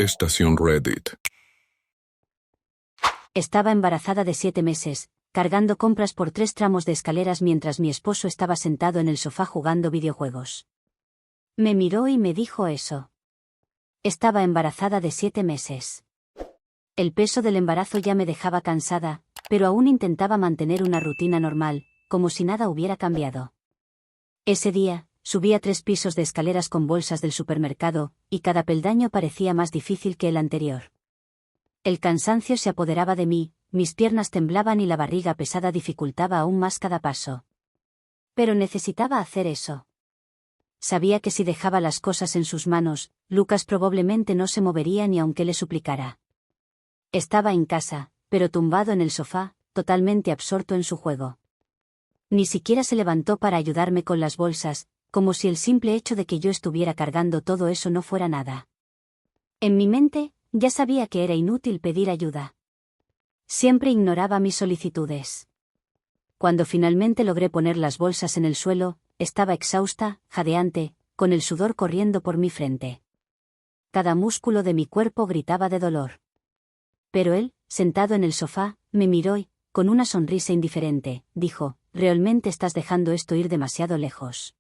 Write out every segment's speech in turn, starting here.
Estación Reddit. Estaba embarazada de 7 meses, cargando compras por 3 tramos de escaleras mientras mi esposo estaba sentado en el sofá jugando videojuegos. Me miró y me dijo eso. Estaba embarazada de 7 meses. El peso del embarazo ya me dejaba cansada, pero aún intentaba mantener una rutina normal, como si nada hubiera cambiado. Ese día, subía 3 pisos de escaleras con bolsas del supermercado, y cada peldaño parecía más difícil que el anterior. El cansancio se apoderaba de mí, mis piernas temblaban y la barriga pesada dificultaba aún más cada paso. Pero necesitaba hacer eso. Sabía que si dejaba las cosas en sus manos, Lucas probablemente no se movería ni aunque le suplicara. Estaba en casa, pero tumbado en el sofá, totalmente absorto en su juego. Ni siquiera se levantó para ayudarme con las bolsas, como si el simple hecho de que yo estuviera cargando todo eso no fuera nada. En mi mente, ya sabía que era inútil pedir ayuda. Siempre ignoraba mis solicitudes. Cuando finalmente logré poner las bolsas en el suelo, estaba exhausta, jadeante, con el sudor corriendo por mi frente. Cada músculo de mi cuerpo gritaba de dolor. Pero él, sentado en el sofá, me miró y, con una sonrisa indiferente, dijo: «Realmente estás dejando esto ir demasiado lejos.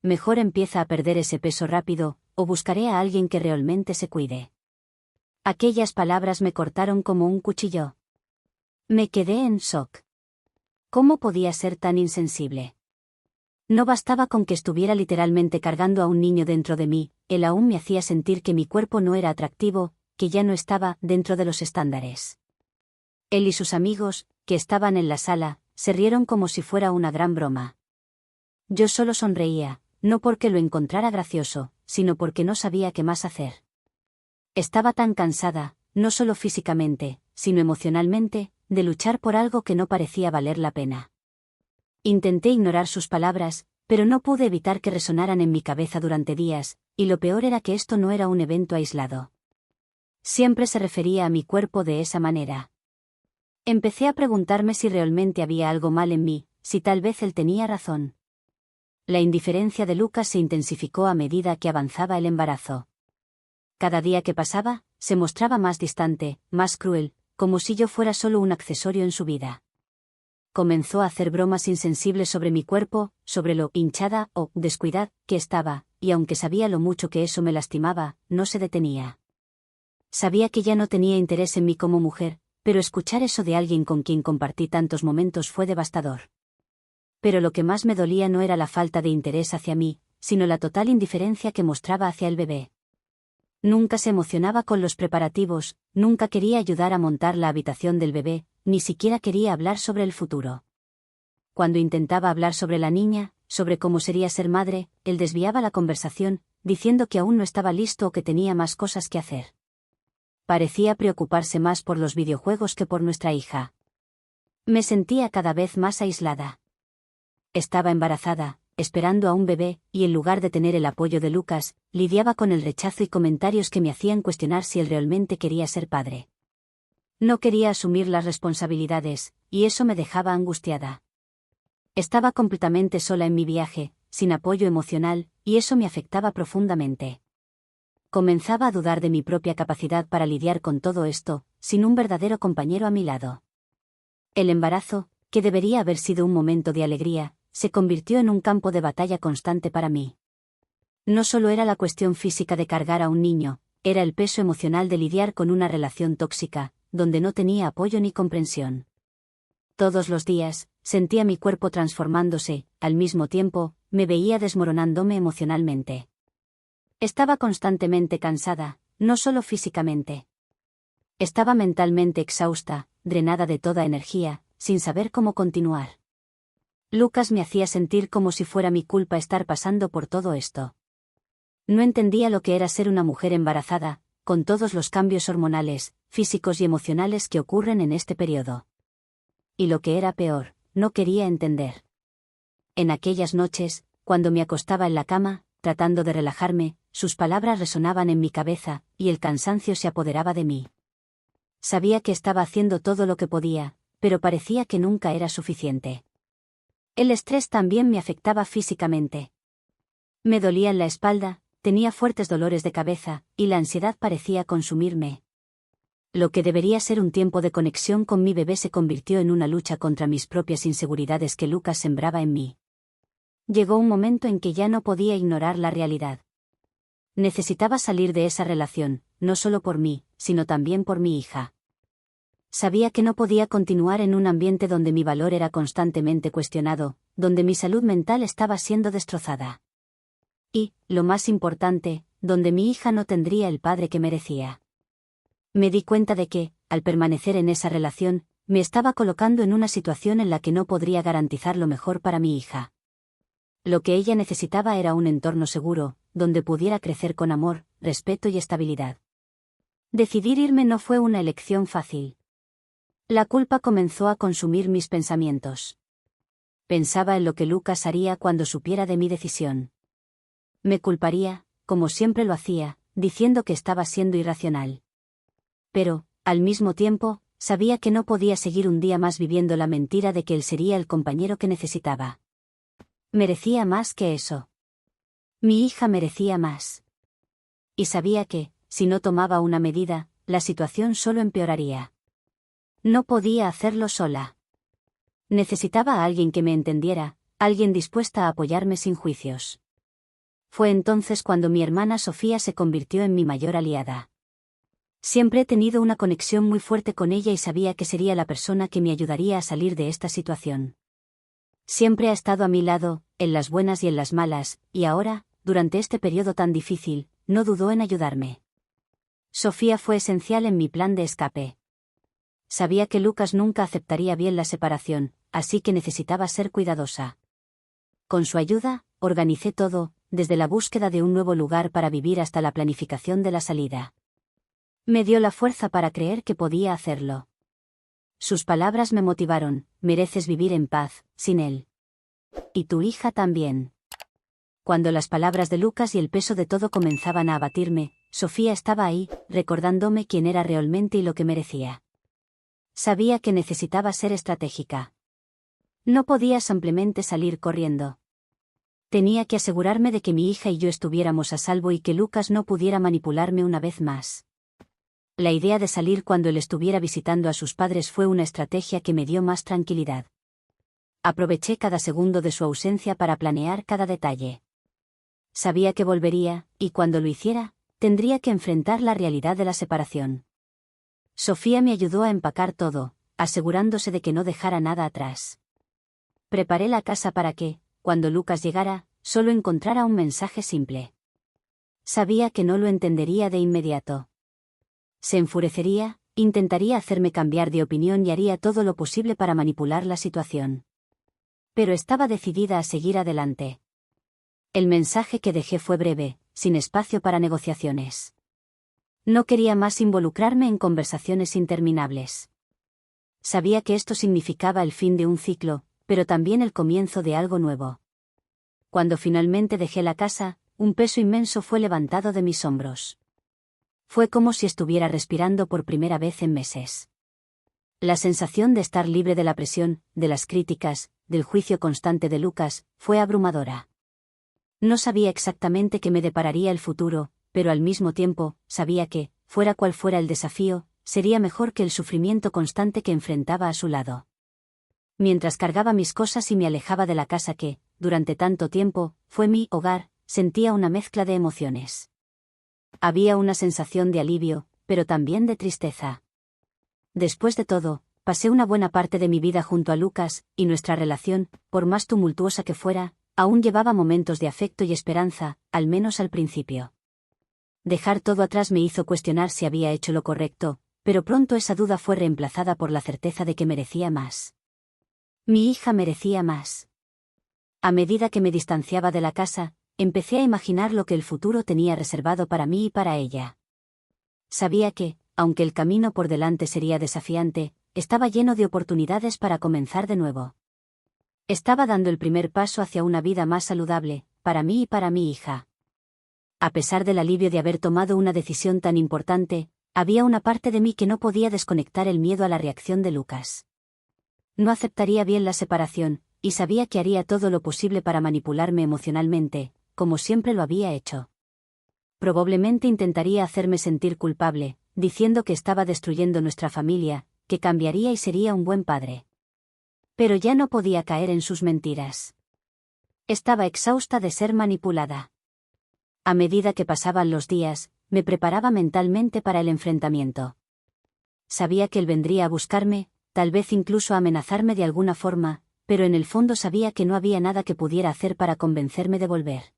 Mejor empieza a perder ese peso rápido, o buscaré a alguien que realmente se cuide». Aquellas palabras me cortaron como un cuchillo. Me quedé en shock. ¿Cómo podía ser tan insensible? No bastaba con que estuviera literalmente cargando a un niño dentro de mí, él aún me hacía sentir que mi cuerpo no era atractivo, que ya no estaba dentro de los estándares. Él y sus amigos, que estaban en la sala, se rieron como si fuera una gran broma. Yo solo sonreía, no porque lo encontrara gracioso, sino porque no sabía qué más hacer. Estaba tan cansada, no solo físicamente, sino emocionalmente, de luchar por algo que no parecía valer la pena. Intenté ignorar sus palabras, pero no pude evitar que resonaran en mi cabeza durante días, y lo peor era que esto no era un evento aislado. Siempre se refería a mi cuerpo de esa manera. Empecé a preguntarme si realmente había algo mal en mí, si tal vez él tenía razón. La indiferencia de Lucas se intensificó a medida que avanzaba el embarazo. Cada día que pasaba, se mostraba más distante, más cruel, como si yo fuera solo un accesorio en su vida. Comenzó a hacer bromas insensibles sobre mi cuerpo, sobre lo hinchada o descuidada que estaba, y aunque sabía lo mucho que eso me lastimaba, no se detenía. Sabía que ya no tenía interés en mí como mujer, pero escuchar eso de alguien con quien compartí tantos momentos fue devastador. Pero lo que más me dolía no era la falta de interés hacia mí, sino la total indiferencia que mostraba hacia el bebé. Nunca se emocionaba con los preparativos, nunca quería ayudar a montar la habitación del bebé, ni siquiera quería hablar sobre el futuro. Cuando intentaba hablar sobre la niña, sobre cómo sería ser madre, él desviaba la conversación, diciendo que aún no estaba listo o que tenía más cosas que hacer. Parecía preocuparse más por los videojuegos que por nuestra hija. Me sentía cada vez más aislada. Estaba embarazada, esperando a un bebé, y en lugar de tener el apoyo de Lucas, lidiaba con el rechazo y comentarios que me hacían cuestionar si él realmente quería ser padre. No quería asumir las responsabilidades, y eso me dejaba angustiada. Estaba completamente sola en mi viaje, sin apoyo emocional, y eso me afectaba profundamente. Comenzaba a dudar de mi propia capacidad para lidiar con todo esto, sin un verdadero compañero a mi lado. El embarazo, que debería haber sido un momento de alegría, se convirtió en un campo de batalla constante para mí. No solo era la cuestión física de cargar a un niño, era el peso emocional de lidiar con una relación tóxica, donde no tenía apoyo ni comprensión. Todos los días, sentía mi cuerpo transformándose, al mismo tiempo, me veía desmoronándome emocionalmente. Estaba constantemente cansada, no solo físicamente. Estaba mentalmente exhausta, drenada de toda energía, sin saber cómo continuar. Lucas me hacía sentir como si fuera mi culpa estar pasando por todo esto. No entendía lo que era ser una mujer embarazada, con todos los cambios hormonales, físicos y emocionales que ocurren en este periodo. Y lo que era peor, no quería entender. En aquellas noches, cuando me acostaba en la cama, tratando de relajarme, sus palabras resonaban en mi cabeza, y el cansancio se apoderaba de mí. Sabía que estaba haciendo todo lo que podía, pero parecía que nunca era suficiente. El estrés también me afectaba físicamente. Me dolía en la espalda, tenía fuertes dolores de cabeza, y la ansiedad parecía consumirme. Lo que debería ser un tiempo de conexión con mi bebé se convirtió en una lucha contra mis propias inseguridades que Lucas sembraba en mí. Llegó un momento en que ya no podía ignorar la realidad. Necesitaba salir de esa relación, no solo por mí, sino también por mi hija. Sabía que no podía continuar en un ambiente donde mi valor era constantemente cuestionado, donde mi salud mental estaba siendo destrozada. Y, lo más importante, donde mi hija no tendría el padre que merecía. Me di cuenta de que, al permanecer en esa relación, me estaba colocando en una situación en la que no podría garantizar lo mejor para mi hija. Lo que ella necesitaba era un entorno seguro, donde pudiera crecer con amor, respeto y estabilidad. Decidir irme no fue una elección fácil. La culpa comenzó a consumir mis pensamientos. Pensaba en lo que Lucas haría cuando supiera de mi decisión. Me culparía, como siempre lo hacía, diciendo que estaba siendo irracional. Pero, al mismo tiempo, sabía que no podía seguir un día más viviendo la mentira de que él sería el compañero que necesitaba. Merecía más que eso. Mi hija merecía más. Y sabía que, si no tomaba una medida, la situación solo empeoraría. No podía hacerlo sola. Necesitaba a alguien que me entendiera, alguien dispuesta a apoyarme sin juicios. Fue entonces cuando mi hermana Sofía se convirtió en mi mayor aliada. Siempre he tenido una conexión muy fuerte con ella y sabía que sería la persona que me ayudaría a salir de esta situación. Siempre ha estado a mi lado, en las buenas y en las malas, y ahora, durante este periodo tan difícil, no dudó en ayudarme. Sofía fue esencial en mi plan de escape. Sabía que Lucas nunca aceptaría bien la separación, así que necesitaba ser cuidadosa. Con su ayuda, organicé todo, desde la búsqueda de un nuevo lugar para vivir hasta la planificación de la salida. Me dio la fuerza para creer que podía hacerlo. Sus palabras me motivaron: mereces vivir en paz, sin él. Y tu hija también. Cuando las palabras de Lucas y el peso de todo comenzaban a abatirme, Sofía estaba ahí, recordándome quién era realmente y lo que merecía. Sabía que necesitaba ser estratégica. No podía simplemente salir corriendo. Tenía que asegurarme de que mi hija y yo estuviéramos a salvo y que Lucas no pudiera manipularme una vez más. La idea de salir cuando él estuviera visitando a sus padres fue una estrategia que me dio más tranquilidad. Aproveché cada segundo de su ausencia para planear cada detalle. Sabía que volvería, y cuando lo hiciera, tendría que enfrentar la realidad de la separación. Sofía me ayudó a empacar todo, asegurándose de que no dejara nada atrás. Preparé la casa para que, cuando Lucas llegara, solo encontrara un mensaje simple. Sabía que no lo entendería de inmediato. Se enfurecería, intentaría hacerme cambiar de opinión y haría todo lo posible para manipular la situación. Pero estaba decidida a seguir adelante. El mensaje que dejé fue breve, sin espacio para negociaciones. No quería más involucrarme en conversaciones interminables. Sabía que esto significaba el fin de un ciclo, pero también el comienzo de algo nuevo. Cuando finalmente dejé la casa, un peso inmenso fue levantado de mis hombros. Fue como si estuviera respirando por primera vez en meses. La sensación de estar libre de la presión, de las críticas, del juicio constante de Lucas, fue abrumadora. No sabía exactamente qué me depararía el futuro, pero al mismo tiempo, sabía que, fuera cual fuera el desafío, sería mejor que el sufrimiento constante que enfrentaba a su lado. Mientras cargaba mis cosas y me alejaba de la casa que, durante tanto tiempo, fue mi hogar, sentía una mezcla de emociones. Había una sensación de alivio, pero también de tristeza. Después de todo, pasé una buena parte de mi vida junto a Lucas, y nuestra relación, por más tumultuosa que fuera, aún llevaba momentos de afecto y esperanza, al menos al principio. Dejar todo atrás me hizo cuestionar si había hecho lo correcto, pero pronto esa duda fue reemplazada por la certeza de que merecía más. Mi hija merecía más. A medida que me distanciaba de la casa, empecé a imaginar lo que el futuro tenía reservado para mí y para ella. Sabía que, aunque el camino por delante sería desafiante, estaba lleno de oportunidades para comenzar de nuevo. Estaba dando el primer paso hacia una vida más saludable, para mí y para mi hija. A pesar del alivio de haber tomado una decisión tan importante, había una parte de mí que no podía desconectar el miedo a la reacción de Lucas. No aceptaría bien la separación, y sabía que haría todo lo posible para manipularme emocionalmente, como siempre lo había hecho. probablemente intentaría hacerme sentir culpable, diciendo que estaba destruyendo nuestra familia, que cambiaría y sería un buen padre. Pero ya no podía caer en sus mentiras. Estaba exhausta de ser manipulada. A medida que pasaban los días, me preparaba mentalmente para el enfrentamiento. Sabía que él vendría a buscarme, tal vez incluso a amenazarme de alguna forma, pero en el fondo sabía que no había nada que pudiera hacer para convencerme de volver.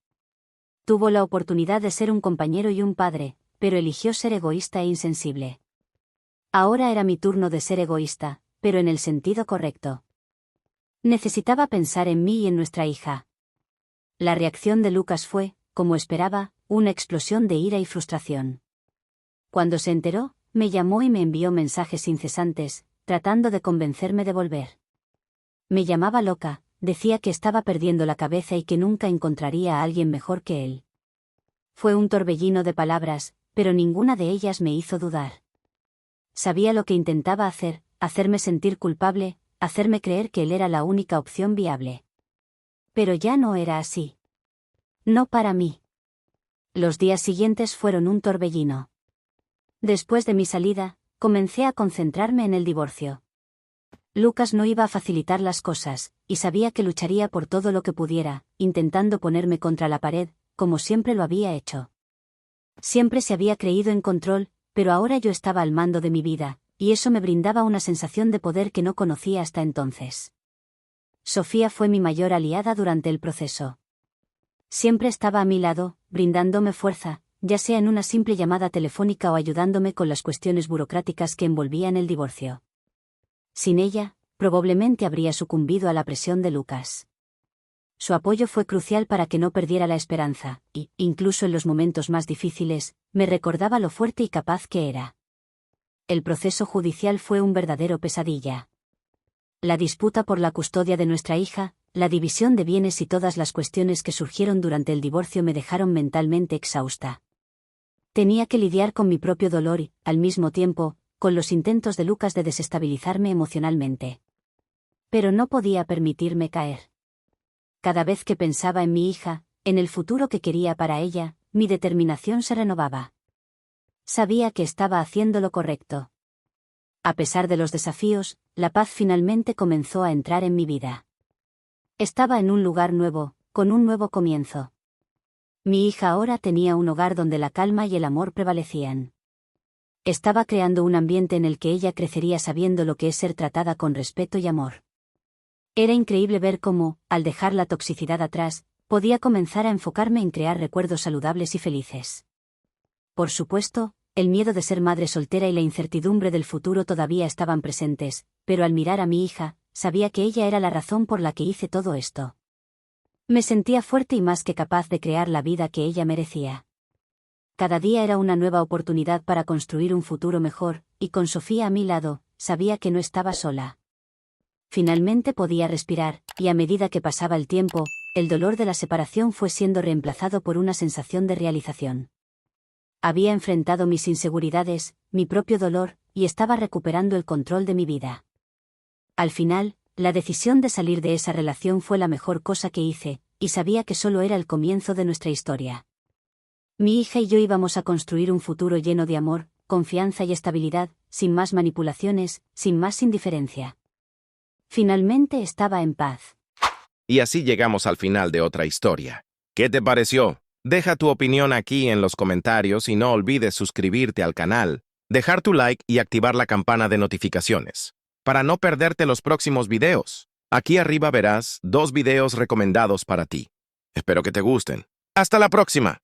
Tuvo la oportunidad de ser un compañero y un padre, pero eligió ser egoísta e insensible. Ahora era mi turno de ser egoísta, pero en el sentido correcto. Necesitaba pensar en mí y en nuestra hija. La reacción de Lucas fue, como esperaba, una explosión de ira y frustración. Cuando se enteró, me llamó y me envió mensajes incesantes, tratando de convencerme de volver. Me llamaba loca, decía que estaba perdiendo la cabeza y que nunca encontraría a alguien mejor que él. Fue un torbellino de palabras, pero ninguna de ellas me hizo dudar. Sabía lo que intentaba hacer, hacerme sentir culpable, hacerme creer que él era la única opción viable. Pero ya no era así. No para mí. Los días siguientes fueron un torbellino. Después de mi salida, comencé a concentrarme en el divorcio. Lucas no iba a facilitar las cosas, y sabía que lucharía por todo lo que pudiera, intentando ponerme contra la pared, como siempre lo había hecho. Siempre se había creído en control, pero ahora yo estaba al mando de mi vida, y eso me brindaba una sensación de poder que no conocía hasta entonces. Sofía fue mi mayor aliada durante el proceso. Siempre estaba a mi lado, brindándome fuerza, ya sea en una simple llamada telefónica o ayudándome con las cuestiones burocráticas que envolvían el divorcio. Sin ella, probablemente habría sucumbido a la presión de Lucas. Su apoyo fue crucial para que no perdiera la esperanza, y, incluso en los momentos más difíciles, me recordaba lo fuerte y capaz que era. El proceso judicial fue un verdadero pesadilla. La disputa por la custodia de nuestra hija, la división de bienes y todas las cuestiones que surgieron durante el divorcio me dejaron mentalmente exhausta. Tenía que lidiar con mi propio dolor y, al mismo tiempo, con los intentos de Lucas de desestabilizarme emocionalmente. Pero no podía permitirme caer. Cada vez que pensaba en mi hija, en el futuro que quería para ella, mi determinación se renovaba. Sabía que estaba haciendo lo correcto. A pesar de los desafíos, la paz finalmente comenzó a entrar en mi vida. Estaba en un lugar nuevo, con un nuevo comienzo. Mi hija ahora tenía un hogar donde la calma y el amor prevalecían. Estaba creando un ambiente en el que ella crecería sabiendo lo que es ser tratada con respeto y amor. Era increíble ver cómo, al dejar la toxicidad atrás, podía comenzar a enfocarme en crear recuerdos saludables y felices. Por supuesto, el miedo de ser madre soltera y la incertidumbre del futuro todavía estaban presentes, pero al mirar a mi hija, sabía que ella era la razón por la que hice todo esto. Me sentía fuerte y más que capaz de crear la vida que ella merecía. Cada día era una nueva oportunidad para construir un futuro mejor, y con Sofía a mi lado, sabía que no estaba sola. Finalmente podía respirar, y a medida que pasaba el tiempo, el dolor de la separación fue siendo reemplazado por una sensación de realización. Había enfrentado mis inseguridades, mi propio dolor, y estaba recuperando el control de mi vida. Al final, la decisión de salir de esa relación fue la mejor cosa que hice, y sabía que solo era el comienzo de nuestra historia. Mi hija y yo íbamos a construir un futuro lleno de amor, confianza y estabilidad, sin más manipulaciones, sin más indiferencia. Finalmente estaba en paz. Y así llegamos al final de otra historia. ¿Qué te pareció? Deja tu opinión aquí en los comentarios y no olvides suscribirte al canal, dejar tu like y activar la campana de notificaciones, para no perderte los próximos videos. Aquí arriba verás 2 videos recomendados para ti. Espero que te gusten. ¡Hasta la próxima!